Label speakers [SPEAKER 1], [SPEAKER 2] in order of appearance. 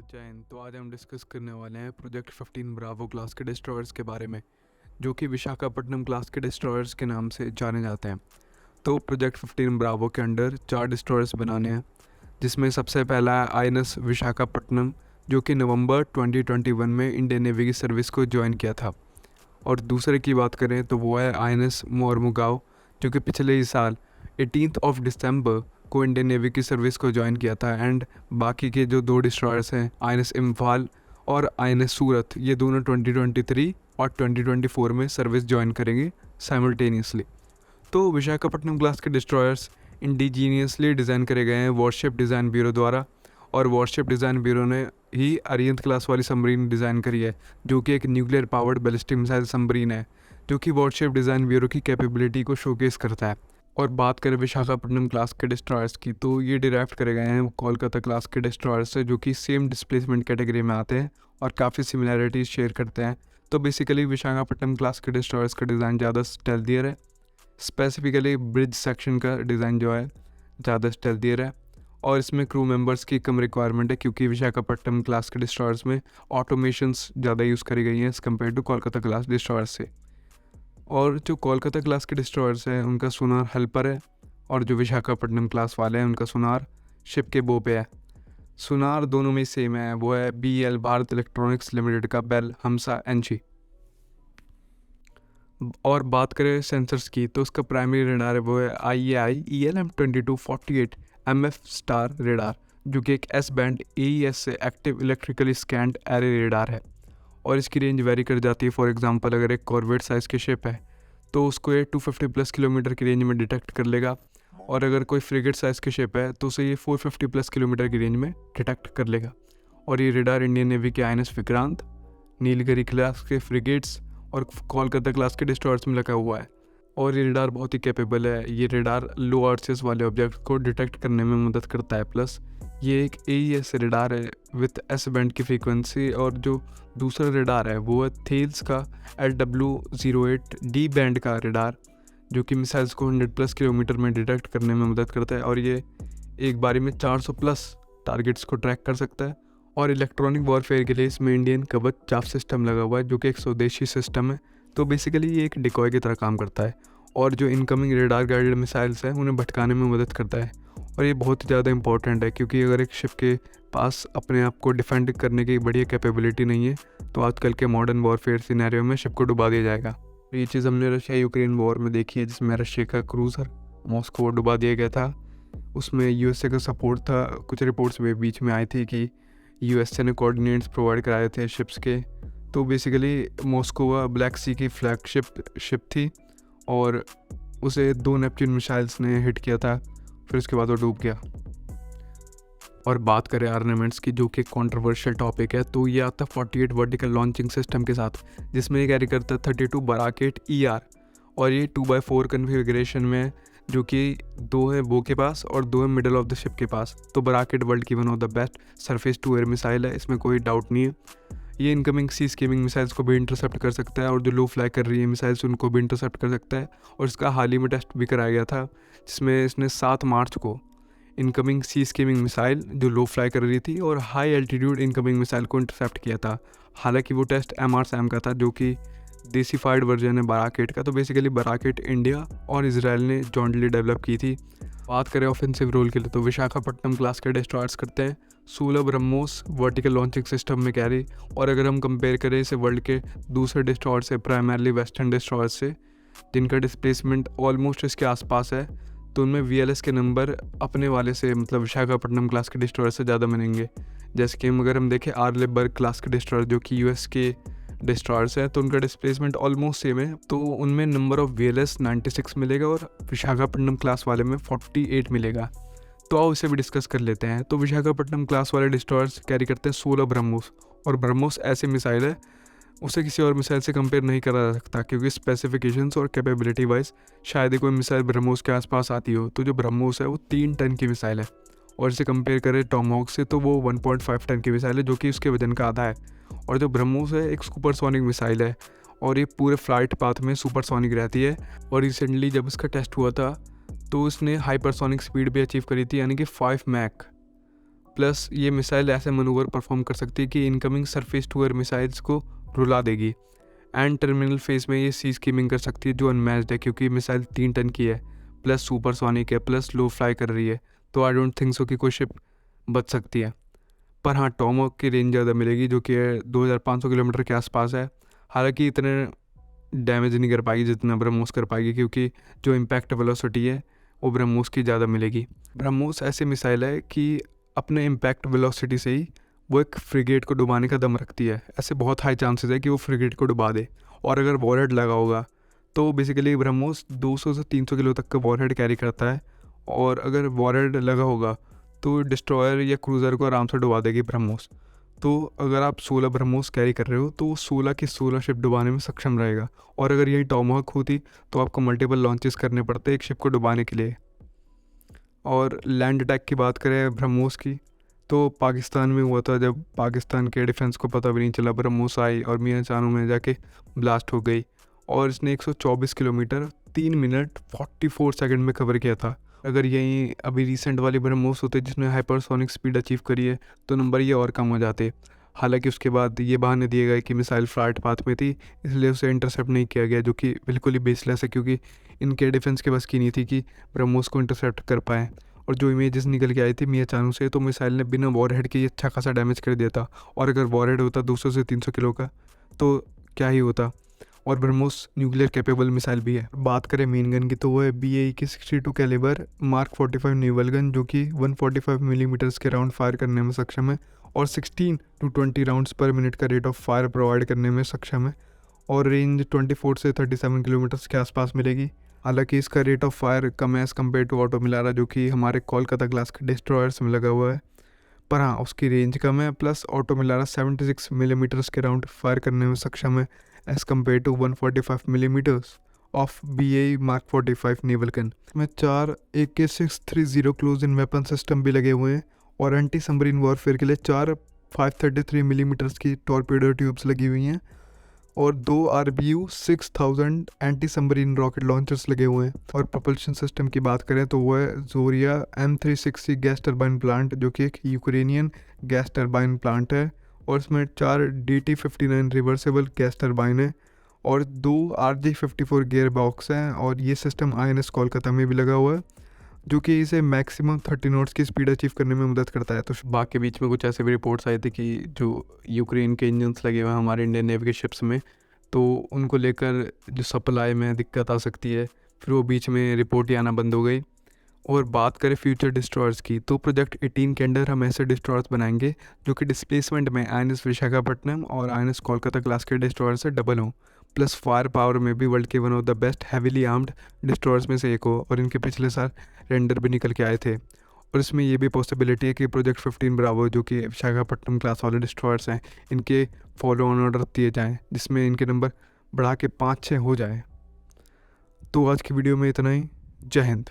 [SPEAKER 1] जैन। तो आज हम डिस्कस करने वाले हैं प्रोजेक्ट 15 ब्रावो क्लास के डिस्ट्रॉयर्स के बारे में, जो कि विशाखापट्टनम क्लास के डिस्ट्रॉयर्स के नाम से जाने जाते हैं। तो प्रोजेक्ट 15 ब्रावो के अंडर 4 डिस्ट्रॉयर्स बनाने हैं, जिसमें सबसे पहला है आईएनएस विशाखापट्टनम, जो कि नवंबर 2021 में इंडियन नेवी की सर्विस को ज्वाइन किया था। और दूसरे की बात करें तो वो है आईएनएस मोरमुगाओ, जो कि पिछले ही साल 18 दिसंबर को इंडियन नेवी की सर्विस को ज्वाइन किया था। एंड बाकी के जो 2 डिस्ट्रॉयर्स हैं आईएनएस इम्फाल और आईएनएस सूरत, ये दोनों 2023 और 2024 में सर्विस ज्वाइन करेंगे साइमल्टेनियसली। तो विशाखापट्टनम क्लास के डिस्ट्रॉयर्स इंडिजीनियसली डिज़ाइन करे गए हैं वॉरशिप डिज़ाइन ब्यूरो द्वारा, और वॉरशिप डिज़ाइन ब्यूरो ने ही अरिहंत क्लास वाली सबमरीन डिज़ाइन करी है, जो कि एक nuclear powered ballistic missile submarine है, जो कि वॉरशिप डिज़ाइन ब्यूरो की कैपेबिलिटी को शोकेस करता है। और बात करें विशाखापट्टनम क्लास के डिस्ट्रॉयर्स की, तो ये डिराइव करे गए हैं कोलकाता क्लास के डिस्ट्रॉयर्स से, जो कि सेम डिस्प्लेसमेंट कैटेगरी में आते हैं और काफ़ी सिमिलैरिटीज़ शेयर करते हैं। तो बेसिकली विशाखापट्टनम क्लास के डिस्ट्रॉयर्स का डिज़ाइन ज़्यादा स्टेल्थियर है, स्पेसिफिकली ब्रिज सेक्शन का डिज़ाइन जो है ज़्यादा स्टेल्थियर है, और इसमें क्रू मेंबर्स की कम रिक्वायरमेंट है, क्योंकि विशाखापट्टनम क्लास के डिस्ट्रॉयर्स में ऑटोमेशंस ज़्यादा यूज़ करी गई हैं as compare to Kolkata class destroyers से। और जो कोलकाता क्लास के डिस्ट्रॉयर्स हैं उनका सोनार हेल्पर है, और जो विशाखापट्टनम क्लास वाले हैं उनका सोनार शिप के बो पे है। सोनार दोनों में सेम है, वो है BEL भारत इलेक्ट्रॉनिक्स लिमिटेड का बेल हमसा NG। और बात करें सेंसर्स की, तो उसका प्राइमरी रेडार है वो है IAI ELM2248 MF star radar, जो कि एक S बैंड AES से active electrically scanned array radar है, और इसकी रेंज वेरी कर जाती है। फॉर एग्जांपल अगर एक कॉर्वेट साइज़ की शिप है तो उसको ये 250+ किलोमीटर की रेंज में डिटेक्ट कर लेगा, और अगर कोई फ्रिगेट साइज़ की शिप है तो उसे ये 450+ किलोमीटर की रेंज में डिटेक्ट कर लेगा। और ये रेडार इंडियन नेवी के INS विक्रांत, नीलगिरी क्लास के फ्रिगेट्स और कोलकाता क्लास के डिस्ट्रॉयर्स में लगा हुआ है। और ये रेडार बहुत ही कैपेबल है, ये रेडार लो अर्चेस वाले ऑब्जेक्ट को डिटेक्ट करने में मदद करता है। प्लस ये एक AES रेडार है विथ S बैंड की फ्रीक्वेंसी, और जो दूसरा रेडार है वो है थेल्स का LW08D बैंड का रेडार, जो कि मिसाइल्स को 100+ किलोमीटर में डिटेक्ट करने में मदद करता है, और ये एक बारी में 400+ टारगेट्स को ट्रैक कर सकता है। और इलेक्ट्रॉनिक वॉरफेयर के लिए इसमें इंडियन कवच चाफ सिस्टम लगा हुआ है, जो कि एक स्वदेशी सिस्टम है। तो बेसिकली ये एक डिकॉय की तरह काम करता है, और जो इनकमिंग रेडार गाइडेड मिसाइल्स हैं उन्हें भटकाने में मदद करता है। और ये बहुत ही ज़्यादा इंपॉर्टेंट है, क्योंकि अगर एक शिप के पास अपने आप को डिफेंड करने की बढ़िया कैपेबिलिटी नहीं है तो आजकल के मॉडर्न वॉरफेयर सिनेरियो में शिप को डुबा दिया जाएगा। तो ये चीज़ हमने रशिया यूक्रेन वॉर में देखी है, जिसमें रशिया का क्रूज़र मॉस्को डुबा दिया गया था। उसमें USA का सपोर्ट था। कुछ रिपोर्ट्स में बीच में आई थी कि USA ने कोऑर्डिनेट्स प्रोवाइड कराए थे शिप्स के। तो बेसिकली मॉस्को ब्लैक सी की फ्लैगशिप शिप थी, और उसे 2 नेपच्यून मिसाइल्स ने हिट किया था, फिर उसके बाद वो डूब गया। और बात करें आर्नामेंट्स की, जो कि कंट्रोवर्शियल टॉपिक है, तो ये आता 48 वर्टिकल लॉन्चिंग सिस्टम के साथ, जिसमें ये कैरी करता है 32 बराकेट ER, और ये 2x4 कन्फिगरेशन में, जो कि 2 है बो के पास और 2 है मिडल ऑफ द शिप के पास। तो बराकेट वर्ल्ड की one of the best surface to air missile है, इसमें कोई डाउट नहीं है। ये इनकमिंग सी स्कीमिंग मिसाइल्स को भी इंटरसेप्ट कर सकता है, और जो लो फ्लाई कर रही है मिसाइल्स उनको भी इंटरसेप्ट कर सकता है। और इसका हाल ही में टेस्ट भी कराया गया था, जिसमें इसने 7 मार्च को इनकमिंग सी स्कीमिंग मिसाइल जो लो फ्लाई कर रही थी और हाई एल्टीट्यूड इनकमिंग मिसाइल को इंटरसेप्ट किया था। हालांकि वो टेस्ट MR-SAM का था, जो कि देसीफाइड वर्जन है बराकेट का। तो बेसिकली बराकेट इंडिया और इजराइल ने जॉइंटली डेवलप की थी। बात करें ऑफेंसिव रोल के लिए, तो विशाखापट्टनम क्लास के डिस्ट्रॉयर्स करते हैं 16 ब्रह्मोस वर्टिकल लॉन्चिंग सिस्टम में कैरी। और अगर हम कंपेयर करें इसे वर्ल्ड के दूसरे डिस्ट्रॉयर से, प्राइमरली वेस्टर्न डिस्ट्रॉयर से, जिनका डिस्प्लेसमेंट ऑलमोस्ट इसके आसपास है, तो उनमें VLS के नंबर अपने वाले से, मतलब विशाखापट्टनम क्लास के डिस्ट्रॉयर से ज़्यादा मिलेंगे। जैसे कि अगर हम देखें आर्लेबर्ग क्लास के डिस्ट्रॉयर, जो कि US के डिस्ट्रॉयर्स हैं, तो उनका डिस्प्लेसमेंट ऑलमोस्ट सेम है। तो उनमें नंबर ऑफ VLS 96 मिलेगा, और विशाखापट्टनम क्लास वाले में 48 मिलेगा। तो आओ इसे भी डिस्कस कर लेते हैं। तो विशाखापट्टनम क्लास वाले डिस्ट्रॉयर्स कैरी करते हैं 16 ब्रह्मोस, और ब्रह्मोस ऐसे मिसाइल है उसे किसी और मिसाइल से कंपेयर नहीं करा जा सकता, क्योंकि स्पेसिफिकेशंस और कैपेबिलिटी वाइज शायद ही कोई मिसाइल ब्रह्मोस के आसपास आती हो। तो जो ब्रह्मोस है वो 3 टन की मिसाइल है, और इसे कंपेयर करें टॉमहॉक से तो वो 1.5 टन की मिसाइल है, जो कि उसके वजन का आधा है। और जो ब्रह्मोस है एक सुपरसोनिक मिसाइल है, और ये पूरे फ्लाइट पाथ में सुपरसोनिक रहती है। और रिसेंटली जब इसका टेस्ट हुआ था तो इसने हाइपरसोनिक स्पीड भी अचीव करी थी, यानी कि 5 मैक। प्लस ये मिसाइल ऐसे मनूवर परफॉर्म कर सकती है कि incoming surface to air missiles को रुला देगी। एंड टर्मिनल फेज में ये सी स्कीमिंग कर सकती है जो अनमैच्ड है, क्योंकि मिसाइल 3 टन की है, प्लस सुपरसोनिक है, प्लस लो फ्लाई कर रही है। तो आई डोंट थिंक सो कि कोई शिप बच सकती है। पर हाँ, टॉमहॉक की रेंज ज़्यादा मिलेगी जो कि 2500 किलोमीटर के आसपास है। हालांकि इतने डैमेज नहीं कर पाएगी जितना ब्रह्मोस कर पाएगी, क्योंकि जो इम्पैक्ट वेलोसिटी है वो ब्रह्मोस की ज़्यादा मिलेगी। ब्रह्मोस ऐसी मिसाइल है कि अपने इम्पैक्ट वेलोसिटी से ही वो एक फ्रिगेट को डुबाने का दम रखती है। ऐसे बहुत हाई चांसेस है कि वो फ्रिगेट को डुबा दे। और अगर वॉरहेड लगा होगा तो बेसिकली ब्रह्मोस 200 से 300 किलो तक का वॉरहेड कैरी करता है, और अगर वॉरहेड लगा होगा तो डिस्ट्रॉयर या क्रूज़र को आराम से डुबा देगी ब्रह्मोस। तो अगर आप 16 ब्रह्मोस कैरी कर रहे हो तो वो 16 की 16 शिप डुबाने में सक्षम रहेगा। और अगर यही टॉमहॉक होती तो आपको मल्टीपल लॉन्चेस करने पड़ते एक शिप को डुबाने के लिए। और लैंड अटैक की बात करें ब्रह्मोस की, तो पाकिस्तान में हुआ था जब पाकिस्तान के डिफेंस को पता भी नहीं चला, ब्रह्मोस आई और मियां चानू में जाके ब्लास्ट हो गई, और इसने 124 किलोमीटर 3 मिनट 44 सेकंड में कवर किया था। अगर यही अभी रिसेंट वाली ब्रह्मोस होते जिसने हाइपरसोनिक स्पीड अचीव करी है तो नंबर ये और कम हो जाते। हालांकि उसके बाद ये बहाने दिए गए कि मिसाइल फ्लाइट पाथ में थी इसलिए उसे इंटरसेप्ट नहीं किया गया, जो कि बिल्कुल ही बेसलेस है, क्योंकि इनके डिफेंस के बस की नहीं थी कि ब्रह्मोस को इंटरसेप्ट कर पाएँ। और जो इमेजेस निकल के आई थी मियां चानू से, तो मिसाइल ने बिना वॉरहेड के ही अच्छा खासा डैमेज कर दिया था। और अगर वॉरहेड होता 200 से 300 किलो का तो क्या ही होता। और ब्रह्मोस न्यूक्लियर कैपेबल मिसाइल भी है। बात करें मेन गन की तो वो है BAE की 62 कैलिबर मार्क 45 नेवल गन, जो कि 145 मिलीमीटर्स के राउंड फायर करने में सक्षम है और 16 to 20 राउंड्स पर मिनट का रेट ऑफ फायर प्रोवाइड करने में सक्षम है, और रेंज 24 से 37 किलोमीटर्स के आसपास मिलेगी। हालांकि इसका रेट ऑफ फायर कम है एज़ कम्पेयर टू ऑटो मिलारा, जो कि हमारे कोलकाता क्लास के डिस्ट्रॉयर्स में लगा हुआ है। पर हाँ, उसकी रेंज कम है, प्लस ऑटो मिलारा 76 मिलीमीटर्स के राउंड फायर करने में सक्षम है as compare to 145 millimetres of BAE mark 45 naval gun में 4 AK-630 close in weapon system भी लगे हुए हैं, और एंटी सबमरीन वॉरफेयर के लिए 4 533 मिलीमीटर्स की टॉर्पेडो ट्यूब्स लगी हुई हैं, और 2 RBU 6000 anti submarine rocket launchers लगे हुए हैं। और propulsion सिस्टम की बात करें तो वो है जोरिया M360 गैस टर्बाइन प्लांट, जो कि एक यूक्रेनियन गैस टर्बाइन प्लांट है, और इसमें 4 DT59 रिवर्सेबल गैस टर्बाइन है और 2 RJ54 गियर बॉक्स हैं, और ये सिस्टम INS कोलकाता में भी लगा हुआ है, जो कि इसे मैक्सिमम 30 नॉट्स की स्पीड अचीव करने में मदद करता है। तो बाकी के बीच में कुछ ऐसे भी रिपोर्ट्स आए थे कि जो यूक्रेन के इंजन्स लगे हुए हैं हमारे इंडियन नेवी के शिप्स में, तो उनको लेकर जो सप्लाई में दिक्कत आ सकती है, फिर वो बीच में रिपोर्ट ही आना बंद हो गई। और बात करें फ्यूचर डिस्ट्रॉयर्स की, तो प्रोजेक्ट 18 के अंडर हम ऐसे डिस्ट्रॉयर्स बनाएंगे जो कि डिस्प्लेसमेंट में INS विशाखापट्टनम और INS कोलकाता क्लास के डिस्ट्रॉयर से डबल हों, प्लस फायर पावर में भी वर्ल्ड के one of the best heavily armed destroyers में से एक हो। और इनके पिछले साल रेंडर भी निकल के आए थे। और इसमें ये भी पॉसिबिलिटी है कि प्रोजेक्ट 15 ब्रावो, जो कि विशाखापट्टनम क्लास वाले डिस्ट्रॉयर्स हैं, इनके फॉलो ऑन ऑर्डर दिए जाएँ, जिसमें इनके नंबर बढ़ा के 5-6 हो जाए। तो आज की वीडियो में इतना ही। जय हिंद।